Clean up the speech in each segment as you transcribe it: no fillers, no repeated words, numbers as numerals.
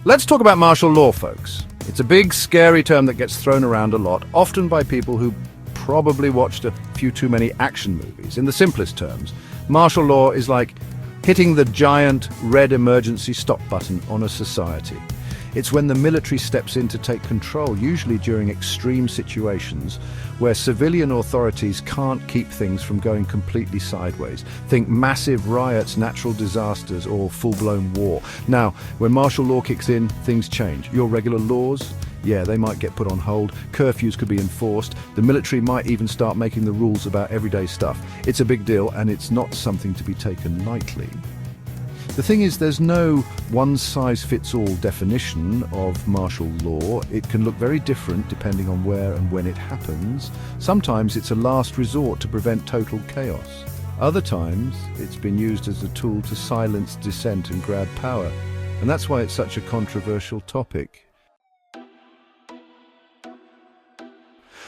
Let's talk about martial law, folks. It's a big, scary term that gets thrown around a lot, often by people who probably watched a few too many action movies. In the simplest terms, martial law is like hitting the giant red emergency stop button on a society. It's when the military steps in to take control, usually during extreme situations where civilian authorities can't keep things from going completely sideways. Think massive riots, natural disasters, or full-blown war. Now, when martial law kicks in, things change. Your regular laws, yeah, they might get put on hold. Curfews could be enforced. The military might even start making the rules about everyday stuff. It's a big deal, and it's not something to be taken lightly. The thing is, there's no one-size-fits-all definition of martial law. It can look very different depending on where and when it happens. Sometimes it's a last resort to prevent total chaos. Other times, it's been used as a tool to silence dissent and grab power. And that's why it's such a controversial topic.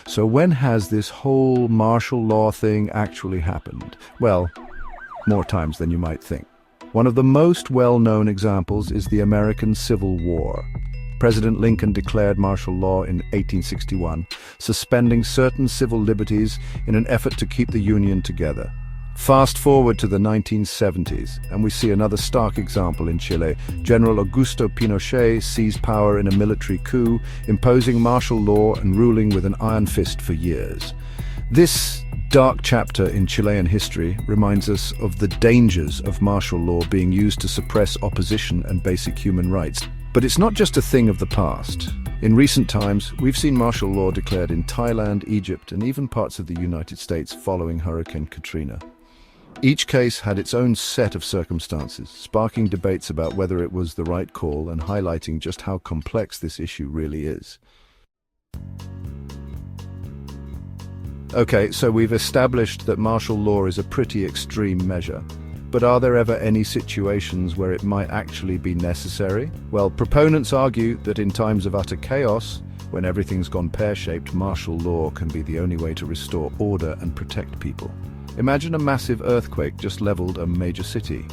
So when has this whole martial law thing actually happened? Well, more times than you might think. One of the most well-known examples is the American Civil War. President Lincoln declared martial law in 1861, suspending certain civil liberties in an effort to keep the Union together. Fast forward to the 1970s, and we see another stark example in Chile. General Augusto Pinochet seized power in a military coup, imposing martial law and ruling with an iron fist for years. This dark chapter in Chilean history reminds us of the dangers of martial law being used to suppress opposition and basic human rights. But it's not just a thing of the past. In recent times, we've seen martial law declared in Thailand, Egypt, and even parts of the United States following Hurricane Katrina. Each case had its own set of circumstances, sparking debates about whether it was the right call and highlighting just how complex this issue really is. Okay, so we've established that martial law is a pretty extreme measure. But are there ever any situations where it might actually be necessary? Well, proponents argue that in times of utter chaos, when everything's gone pear-shaped, martial law can be the only way to restore order and protect people. Imagine a massive earthquake just leveled a major city.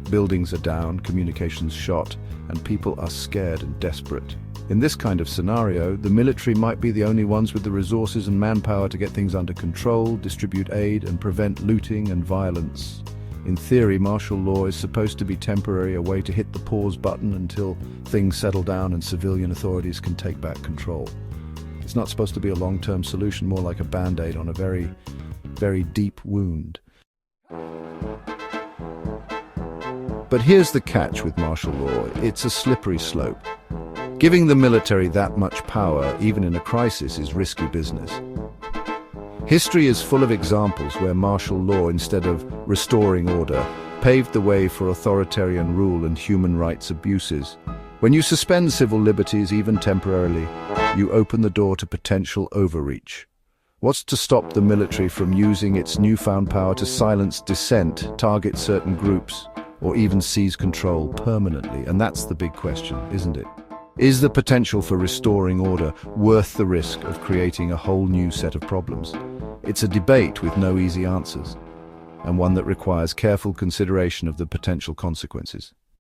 Buildings are down, communications shot, and people are scared and desperate. In this kind of scenario, the military might be the only ones with the resources and manpower to get things under control, distribute aid, and prevent looting and violence. In theory, martial law is supposed to be temporary, a way to hit the pause button until things settle down and civilian authorities can take back control. It's not supposed to be a long-term solution, more like a band-aid on a very, very deep wound. But here's the catch with martial law. It's a slippery slope. Giving the military that much power, even in a crisis, is risky business. History is full of examples where martial law, instead of restoring order, paved the way for authoritarian rule and human rights abuses. When you suspend civil liberties, even temporarily, you open the door to potential overreach. What's to stop the military from using its newfound power to silence dissent, target certain groups, or even seize control permanently? And that's the big question, isn't it? Is the potential for restoring order worth the risk of creating a whole new set of problems? It's a debate with no easy answers, and one that requires careful consideration of the potential consequences.